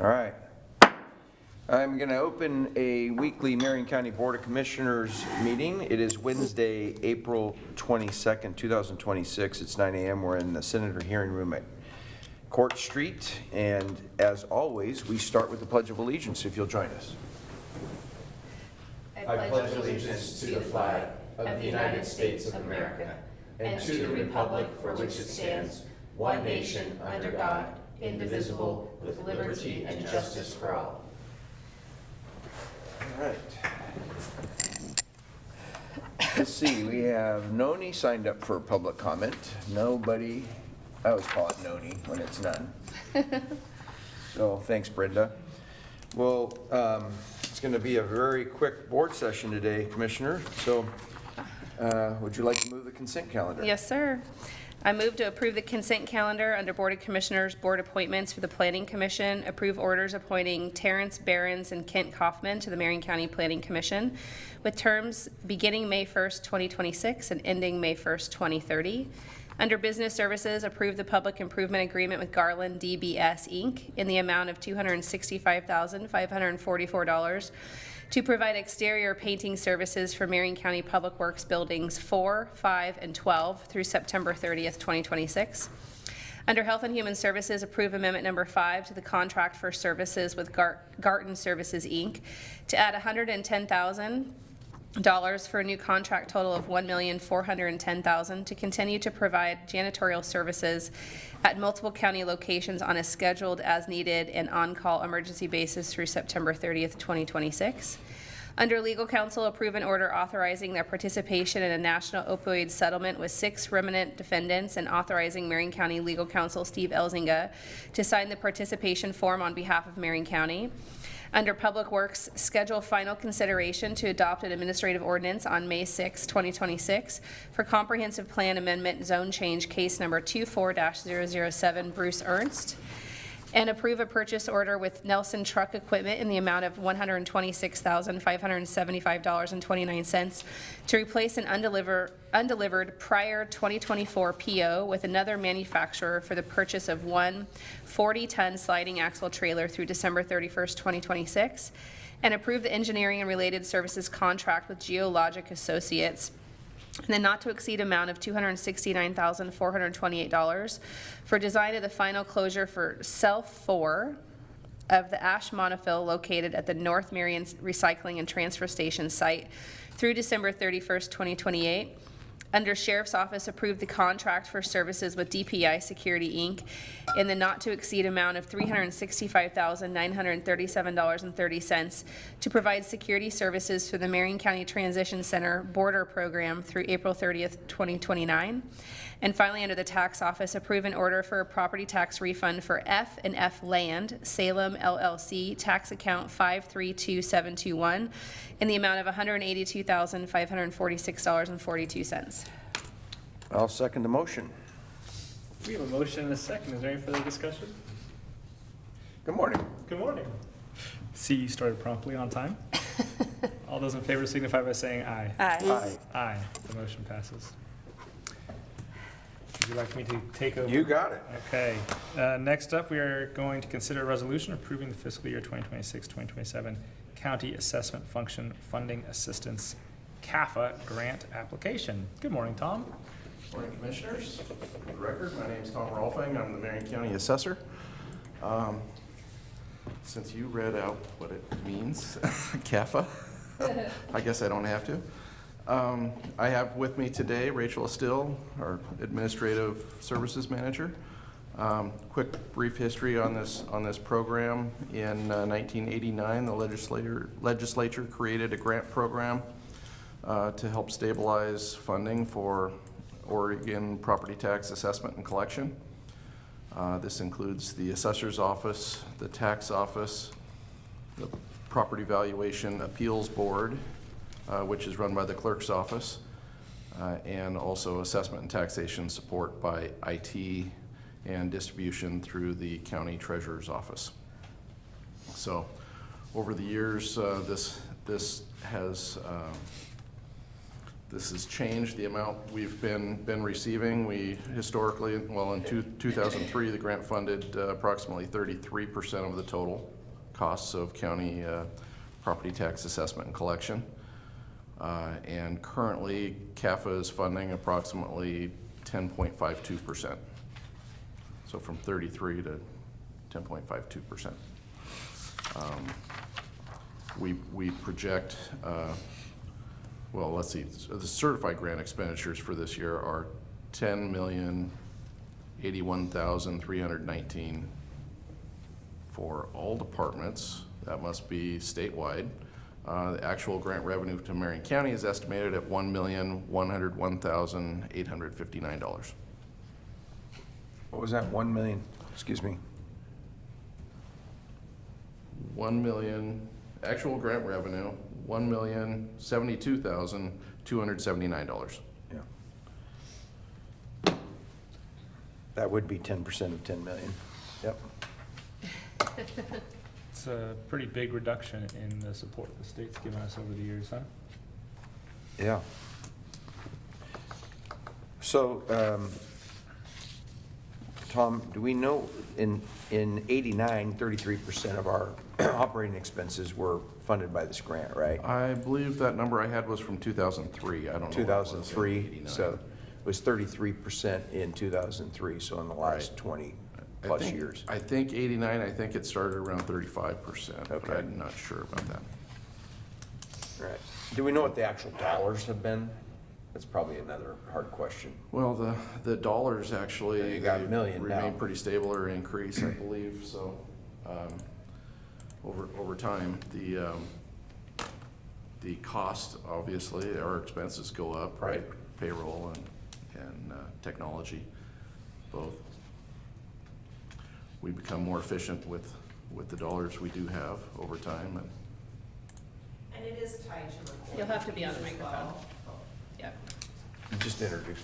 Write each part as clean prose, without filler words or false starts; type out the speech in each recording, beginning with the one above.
All right. I'm going to open a weekly Marion County Board of Commissioners meeting. It is Wednesday, April 22nd, 2026. It's 9 a.m. We're in the Senator Hearing Room at Court Street. And as always, we start with the Pledge of Allegiance, if you'll join us. I pledge allegiance to the flag of the United States of America and to the republic for which it stands, one nation under God, indivisible, with liberty and justice for all. All right. Let's see, we have Noni signed up for public comment. Nobody, I always call it Noni when it's none. So thanks, Brenda. Well, it's going to be a very quick board session today, Commissioner. So would you like to move the consent calendar? Yes, sir. I move to approve the consent calendar under Board of Commissioners board appointments for the Planning Commission, approve orders appointing Terrence Behrens and Kent Kaufman to the Marion County Planning Commission with terms beginning May 1st, 2026 and ending May 1st, 2030. Under Business Services, approve the public improvement agreement with Garland DBS Inc. in the amount of $265,544 to provide exterior painting services for Marion County Public Works Buildings 4, 5, and 12 through September 30th, 2026. Under Health and Human Services, approve Amendment Number 5 to the contract for services with Garton Services, Inc. to add $110,000 for a new contract total of $1,410,000 to continue to provide janitorial services at multiple county locations on a scheduled as needed and on-call emergency basis through September 30th, 2026. Under Legal Counsel, approve an order authorizing their participation in a national opioid settlement with 6 remnant defendants and authorizing Marion County Legal Counsel Steve Elzinga to sign the participation form on behalf of Marion County. Under Public Works, schedule final consideration to adopt an administrative ordinance on May 6, 2026 for Comprehensive Plan Amendment Zone Change Case Number 24-007 Bruce Ernst. And approve a purchase order with Nelson Truck Equipment in the amount of $126,575.29 to replace an undelivered prior 2024 PO with another manufacturer for the purchase of one 40-ton sliding axle trailer through December 31st, 2026. And approve the engineering and related services contract with Geologic Associates and the not to exceed amount of $269,428 for design of the final closure for cell 4 of the ash monofill located at the North Marion Recycling and Transfer Station site through December 31st, 2028. Under Sheriff's Office, approve the contract for services with DPI Security, Inc. in the not to exceed amount of $365,937.30 to provide security services for the Marion County Transition Center Border Program through April 30th, 2029. And finally, under the Tax Office, approve an order for a property tax refund for F and F Land, Salem LLC, tax account 532721 in the amount of $182,546.42. I'll second the motion. We have a motion and a second. Is there any further discussion? Good morning. Good morning. See, you started promptly on time. All those in favor signify by saying aye. Aye. Aye. Aye. The motion passes. Would you like me to take over? You got it. Okay. Next up, we are going to consider a resolution approving the fiscal year 2026-2027 County Assessment Function Funding Assistance CAFA grant application. Good morning, Tom. Morning, Commissioners. For the record, my name is Tom Rolfing. I'm the Marion County Assessor. Since you read out what it means, CAFA, I guess I don't have to. I have with me today Rachel Still, our Administrative Services Manager. Quick brief history on this program. In 1989, the legislature created a grant program to help stabilize funding for Oregon property tax assessment and collection. This includes the Assessor's Office, the Tax Office, the Property Valuation Appeals Board, which is run by the Clerk's Office, and also assessment and taxation support by IT and distribution through the County Treasurer's Office. So over the years, this has This has changed the amount we've been receiving. We historically, well, in 2003, the grant funded approximately 33% of the total costs of county property tax assessment and collection. And currently, CAFA is funding approximately 10.52%. So from 33 to 10.52%. We project, well, let's see, so the certified grant expenditures for this year are $10,081,319 for all departments. That must be statewide. The actual grant revenue to Marion County is estimated at $1,101,859. What was that, 1 million, excuse me? 1 million, actual grant revenue, $1,072,279. Yeah. That would be 10% of 10 million. Yep. It's a pretty big reduction in the support the state's given us over the years, huh? Yeah. So, Tom, do we know in 89, 33% of our operating expenses were funded by this grant, right? I believe that number I had was from 2003. I don't know. what it was in 2003, 89. so it was 33% in 2003, so in the last Right. 20 I plus think- years. I think 89, I think it started around 35%. but Okay. I'm not sure about that. Right. Do we know what the actual dollars have been? That's probably another hard question. Well, the dollars actually. You got a they million now. Remain pretty stable or increase, I believe, so, over time, the cost, obviously, our expenses go up, right? Payroll and technology, both. We become more efficient with the dollars we do have over time, And it is tied to recording. You'll have to be on the fees as microphone. well. Yep. Just introduce.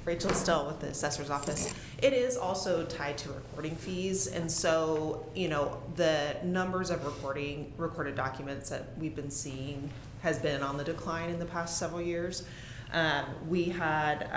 Rachel Still with the assessor's office. It is also tied to recording fees, and so, you know, the numbers of recorded documents that we've been seeing has been on the decline in the past several years. We had,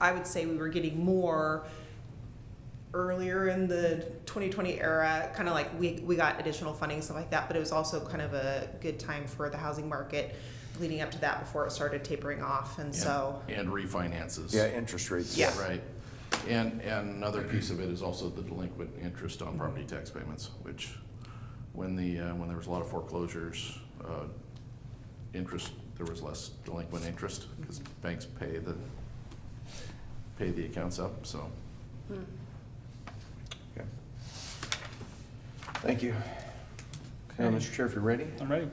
I would say we were getting more earlier in the 2020 era, kind of like we got additional funding, stuff like that, but it was also kind of a good time for the housing market leading up to that before it started tapering off, and so. and refinances. Yeah, interest rates. Yeah. Right. And another piece of it is also the delinquent interest on property tax payments, which when there was a lot of foreclosures, there was less delinquent interest because banks pay the accounts up, so. Okay. Thank you. Mr. Chair, if you're ready. I'm ready.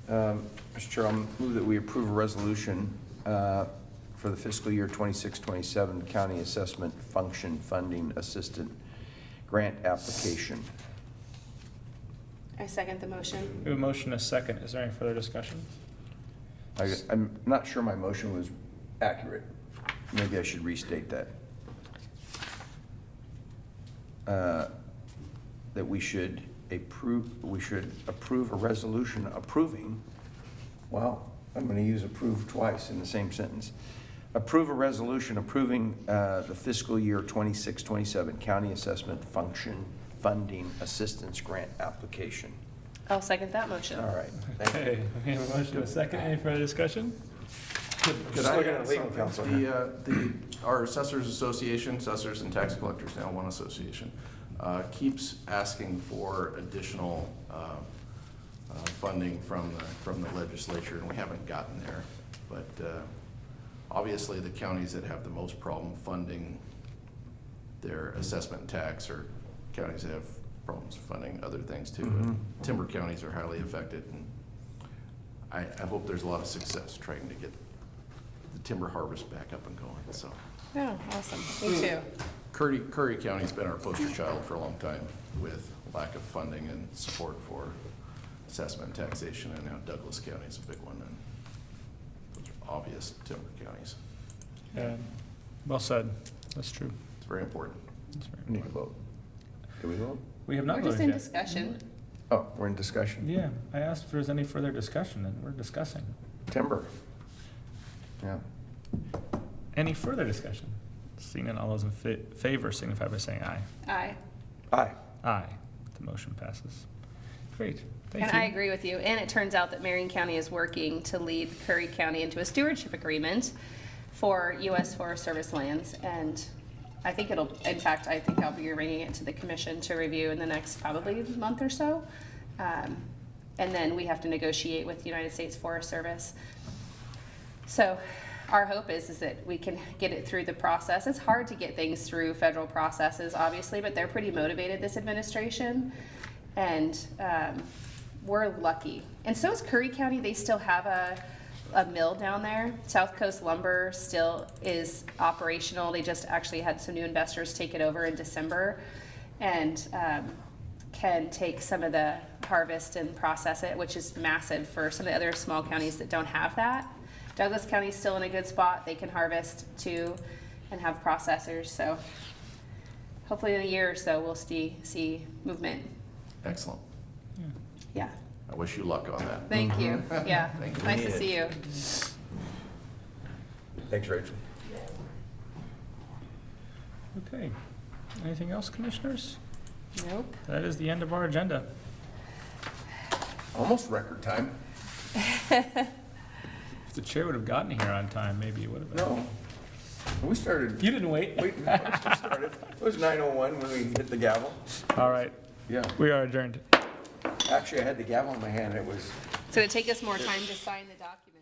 Mr. Chair, I'll move that we approve a resolution for the fiscal year 26-27 County Assessment Function Funding Assistant Grant Application. I second the motion. We have a motion, a second. Is there any further discussion? I'm not sure my motion was accurate. Maybe I should restate that. That we should approve a resolution approving, well, I'm going to use approve twice in the same sentence. Approve a resolution approving the fiscal year 26-27 County Assessment Function Funding Assistance Grant Application. I'll second that motion. All right, thank you. Okay, we have a motion, a second. Any further discussion? Could Just I looking add at legal something? counsel. Our Assessors Association, Assessors and Tax Collectors, now one association, keeps asking for additional funding from the legislature, and we haven't gotten there. But obviously, the counties that have the most problem funding their assessment and tax are counties that have problems funding other things too. And timber counties are highly affected, and I hope there's a lot of success trying to get the timber harvest back up and going, so. Oh, awesome. Me too. Curry County's been our poster child for a long time with lack of funding and support for assessment and taxation, and now Douglas County is a big one, and those are obvious timber counties. Yeah, well said. That's true. It's very important. That's very We need to important. vote. Do we vote? We have not We're just voted in yet. discussion. Oh, we're in discussion. Yeah, I asked if there was any further discussion, and we're discussing. Timber. Yeah. Any further discussion? Seeing none, all those in favor signify by saying aye. Aye. Aye. Aye. The motion passes. Great, thank you. And I agree with you. And it turns out that Marion County is working to lead Curry County into a stewardship agreement for U.S. Forest Service lands. And I think I'll be bringing it to the commission to review in the next probably month or so. And then we have to negotiate with the United States Forest Service. So our hope is that we can get it through the process. It's hard to get things through federal processes, obviously, but they're pretty motivated, this administration. And we're lucky. And so is Curry County. They still have a mill down there. South Coast Lumber still is operational. They just actually had some new investors take it over in December and can take some of the harvest and process it, which is massive for some of the other small counties that don't have that. Douglas County's still in a good spot. They can harvest too and have processors. So hopefully in a year or so we'll see movement. Excellent. Yeah. I wish you luck on that. Thank you. Yeah. Thank you. Nice to see you. Thanks, Rachel. Okay. Anything else, commissioners? Nope. That is the end of our agenda. Almost record time. If the chair would have gotten here on time, maybe it would have been. No. We started, You didn't wait. we started, it was 9:01 when we hit the gavel. All right, Yeah. we are adjourned. Actually, I had the gavel in my hand. It was So it'd take us more time to sign the document.